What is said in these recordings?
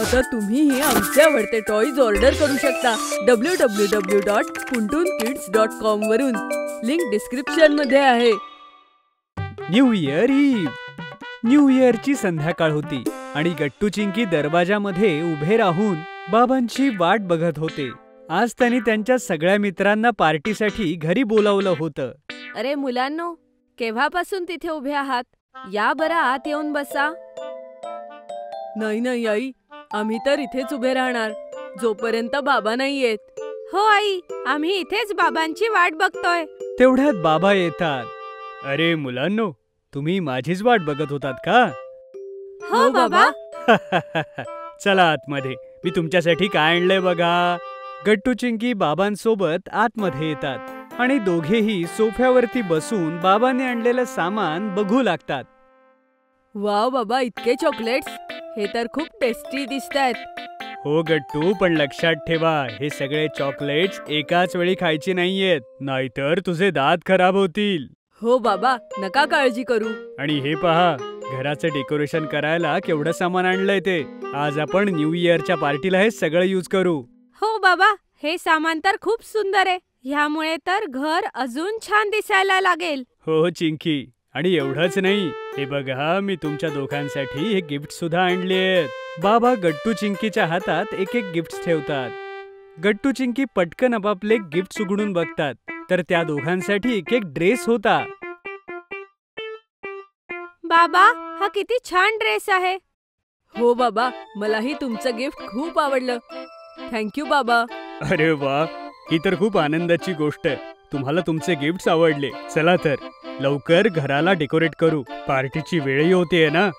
आता तुम्हीही आमचे आवडते टॉयज ऑर्डर करू शकता www.puntunkids.com वरून. लिंक डिस्क्रिप्शन मध्ये आहे. New year eve. न्यू इयरची संध्याकाळ होती आणि गट्टू चिंकी दरवाजामध्ये उभे राहून बाबांची वाट बघत होते. आज त्यांनी त्यांच्या सगळ्या मित्रांना पार्टीसाठी घरी बोलावलं होतं. अरे मुलांनो, केव्हापासून तिथे उभे आहात? या बरं आत येऊन बसा. नाही नाही आई, आम्ही तर इथेच उभे राहणार जोपर्यंत बाबा नाही येत. हो आई, आम्ही इथेच बाबांची वाट बघतोय. तेवढ्यात बाबा येतात. अरे मुलांनो, तुम्ही माझीच वाट बघत होतात का? हो बाबा. चला आतमध्ये, मी तुमच्यासाठी काय आणलंय बघा. गट्टू चिंकी बाबांसोबत आतमध्ये येतात आणि दोघेही सोफ्यावरती बसून बाबांनी आणलेलं सामान बघू लागतात. वाव बाबा, इतके चॉकलेट्स, हे तर खूप टेस्टी दिसतायत. हो गट्टू, पण लक्षात ठेवा, हे सगळे चॉकलेट्स एकाच वेळी खायचे नाहीयेत, नाहीतर तुझे दात खराब होतील. हो बाबा, नका काळजी करू. आणि हे पहा, घराचं डेकोरेशन करायला केवढं सामान आणलंय ते. आज आपण न्यू इयरच्या पार्टीला हे सगळं यूज करू. हो बाबा, हे सामान तर खूप सुंदर आहे. ह्यामुळे तर घर अजून छान दिसायला लागेल. हो चिंकी, आणि एवढंच नाही, हे बघा, मी तुमच्या दोघांसाठी हे गिफ्ट सुद्धा आणलेत. बाबा गट्टू चिंकीच्या हातात एक एक गिफ्ट ठेवतात. गट्टू चिंकी पटकन आपापले गिफ्ट उघडून बघतात, तर त्या दोघांसाठी एक एक ड्रेस होता. बाबा, हा किती छान ड्रेस आहे. हो बाबा, मलाही तुमचं गिफ्ट खूप आवडलं. थँक्यू बाबा. अरे वा, ही तर खूप आनंदाची गोष्ट आहे. तुम्हाला तुमचे गिफ्ट्स आवडले. चला तर लवकर घराला डेकोरेट करू, पार्टीची वेळही होतेय ना.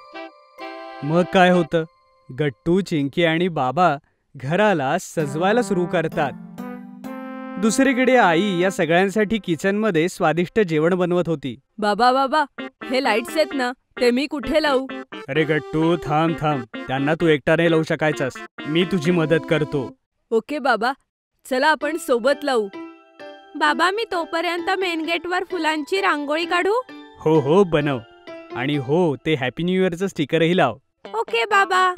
मग काय होतं, गट्टू चिंकी आणि बाबा घराला सजवायला सुरू करतात. दुसरीकडे आई या सगळ्यांसाठी किचन मध्ये स्वादिष्ट जेवण बनवत होती. बाबा बाबा, हे लाईट्स आहेत ना, ते मी कुठे लावू? अरे गट्टू, थांब थांब, त्यांना तू एकटा नाही लावू शकायचास, मी तुझी मदत करतो. ओके बाबा, चला आपण सोबत लावू. बाबा, मी तोपर्यंत मेन गेटवर फुलांची रांगोळी काढू? हो हो, बनव. आणि हो, ते हॅपी न्यू इयरचं स्टिकरही लाव. ओके बाबा.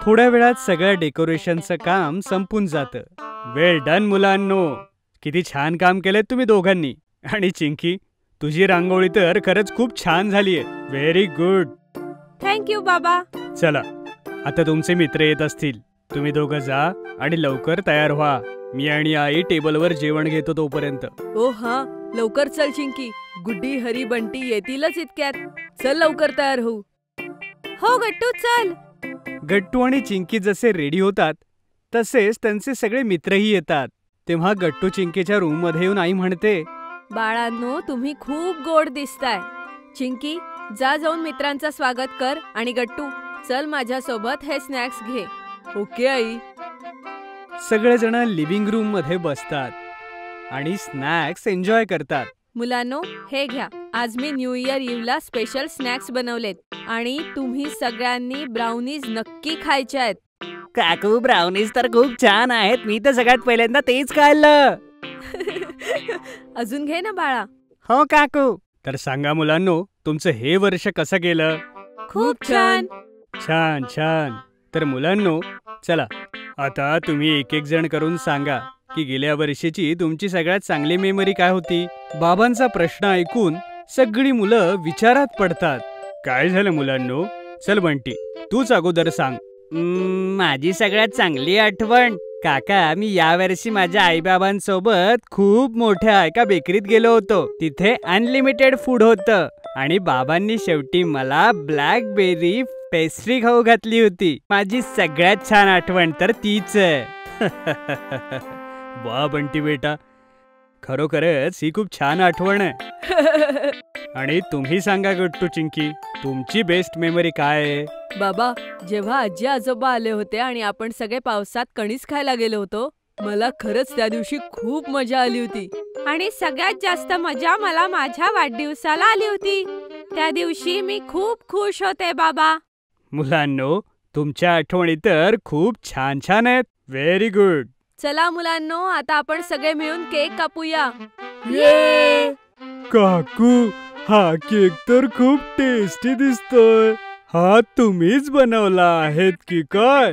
थोड्या वेळात सगळ्या डेकोरेशनचं काम संपून जातं. वेल डन मुलांनो, किती छान काम केलंय तुम्ही दोघांनी. आणि चिंकी, तुझी रांगोळी तर खरंच खूप छान झालीये. Very good. थँक्यू बाबा. चला, आता तुमचे मित्र येत असतील, तुम्ही दोघं जा आणि लवकर तयार व्हा. मी आणि आई टेबलवर जेवण घेतो तोपर्यंत. ओ हा, लवकर चल चिंकी, गुड्डी हरी बंटी येतीलच इतक्यात. चल लवकर तयार होऊ. हो गट्टू, चल. गट्टू आणि चिंकी जसे रेडी होतात तसेच त्यांचे सगळे मित्रही येतात. तेव्हा गट्टू चिंकीच्या रूम मध्ये येऊन आई म्हणते, बाळांनो, तुम्ही खूप गोड दिसताय. चिंकी, जा जाऊन मित्रांचं स्वागत कर. आणि गट्टू, चल माझ्यासोबत हे स्नॅक्स घे. Okay I. सगळेजण लिव्हिंग रूम मध्ये बसतात आणि स्नॅक्स एन्जॉय करतात. मुलांनो, हे घ्या, आज मी न्यू इयर इव्हला स्पेशल स्नॅक्स बनवलेत आणि तुम्ही सगळ्यांनी ब्राउनीज नक्की खायच्या आहेत. काकू, ब्राउनीज तर खूप छान आहेत, मी तर सगळ्यात पहिल्यांदा तेच खाल्लं. अजून घे ना बाळा. हो काकू. तर सांगा मुलांनो, तुमचं हे वर्ष कसं गेलं? खूप छान. छान छान. तर मुलांनो, चला आता तुम्ही एक एक जण करून सांगा की गेल्या वर्षीची तुमची सगळ्यात चांगली मेमरी काय होती. बाबांचा प्रश्न ऐकून सगळी मुलं विचारात पडतात. काय झालं मुलांनो? चल बंटी, तूच अगोदर सांग. माझी सगळ्यात चांगली आठवण काका, मी यावर्षी माझ्या आईबाबांसोबत खूप मोठ्या एका बेकरीत गेलो होतो. तिथे अनलिमिटेड फूड होतं आणि बाबांनी शेवटी मला ब्लॅकबेरी पेस्ट्री खाऊ घातली होती. माझी सगळ्यात छान आठवण तर तीच आहे. वा बंटी बेटा, खरोखरच ही खूप छान आठवण आहे. आणि तुम्ही सांगा गट्टू चिंकी, तुमची बेस्ट मेमरी काय आहे? बाबा, जेव्हा आजी आजोबा आले होते आणि आपण सगळे पावसात कणीस खायला गेलो होतो, मला खरंच त्या दिवशी खूप मजा आली होती. आणि सगळ्यात जास्त मजा मला माझ्या वाढदिवसाला आली होती. त्या दिवशी मी खूप खुश होते बाबा. मुलांनो, तुमच्या आठवणी तर खूप छान छान आहेत. Very good. चला मुलांनो, आता आपण सगळे मिळून केक कापूया. काकू, हा केक तर खूप टेस्टी दिसतोय. हा तुम्हीच बनवला आहेत की काय?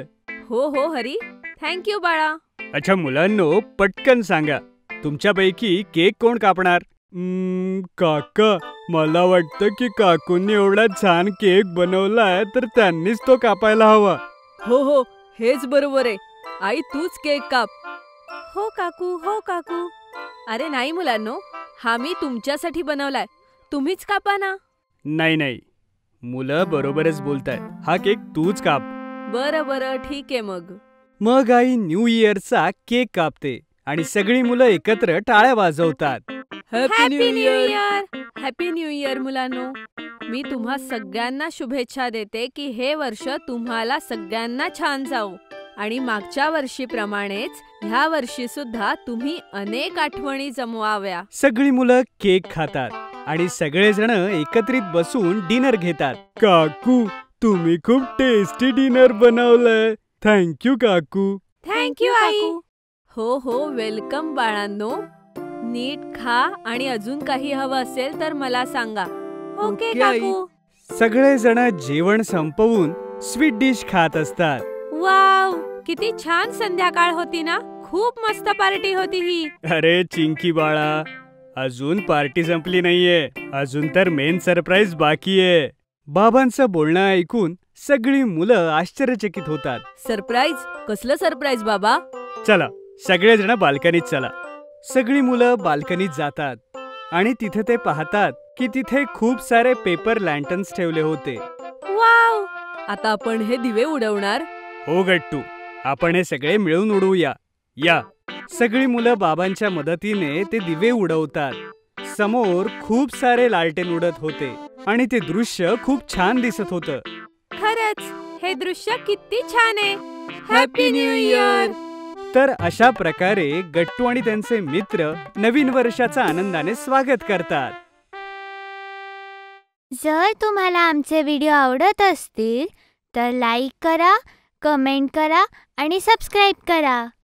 हो हो हरी, थँक्यू बाळा. अच्छा मुलांनो, पटकन सांगा, तुमच्यापैकी केक कोण कापणार? काका, मला वाटतं की काकूंनी एवढा छान केक बनवलाय तर त्यांनीच तो कापायला हवा. हो हो, हेच बरोबर आहे. आई तूच केक काप. हो काकू, हो काकू. अरे नाही मुलांनो, हा मी तुमच्यासाठी बनवलाय. तुम्हीच कापा ना. नाही नाही, मुलं बरोबरच बोलतायत. हा केक तूच काप. बरं बरं, ठीक आहे मग. मग आई न्यू इयरचा केक कापते आणि सगळी मुलं एकत्र टाळ्या वाजवतात. Happy new year. Happy new year मुलांनो. मी तुम्हा सगळ्यांना शुभेच्छा देते की हे वर्ष तुम्हाला सगळ्यांना छान जाऊ आणि मागच्या वर्षीप्रमाणेच ह्या वर्षी सुद्धा तुम्ही अनेक आठवणी जमवाव्या. सगळी मुलं केक खातात आणि सगळेजण एकत्रित बसून डिनर घेतात. काकू, तुम्ही खूप टेस्टी डिनर बनवलंय. थँक्यू काकू. थँक्यू आई. हो हो, वेलकम बाळांनो. नीट खा आणि अजून काही हवं असेल तर मला सांगा. ओके ओके, आई. काकू. सगळेजण जेवण संपवून स्वीट डिश खात असतात. वाव, किती छान संध्याकाळ होती ना. खूप मस्त पार्टी होती ही. अरे चिंकी बाळा, अजून पार्टी संपली नाहीये. अजून तर मेन सरप्राईज बाकी आहे. बाबांचं बोलणं ऐकून सगळी मुलं आश्चर्यचकित होतात. सरप्राईज? कसलं सरप्राईज बाबा? चला, सगळेजण बाल्कनीत चला. सगळी मुलं बाल्कनीत जातात आणि तिथे ते पाहतात की तिथे खूप सारे पेपर लँटन्स ठेवले होते. वाव. आता आपण हे दिवे उडवणार. हो गट्टू, आपण हे सगळे मिळून उडवूया. या. सगळी मुलं बाबांच्या मदतीने ते दिवे उडवतात. समोर खूप सारे लालटेन उडत होते आणि ते दृश्य खूप छान दिसत होतं. खरंच हे दृश्य किती छान आहे. Happy new year. तर अशा प्रकारे गट्टू आणि त्यांचे मित्र नवीन वर्षाचा आनंदाने स्वागत करतात. जर तुम्हाला आमचे व्हिडिओ आवडत असतील तर लाईक करा, कमेंट करा आणि सबस्क्राईब करा.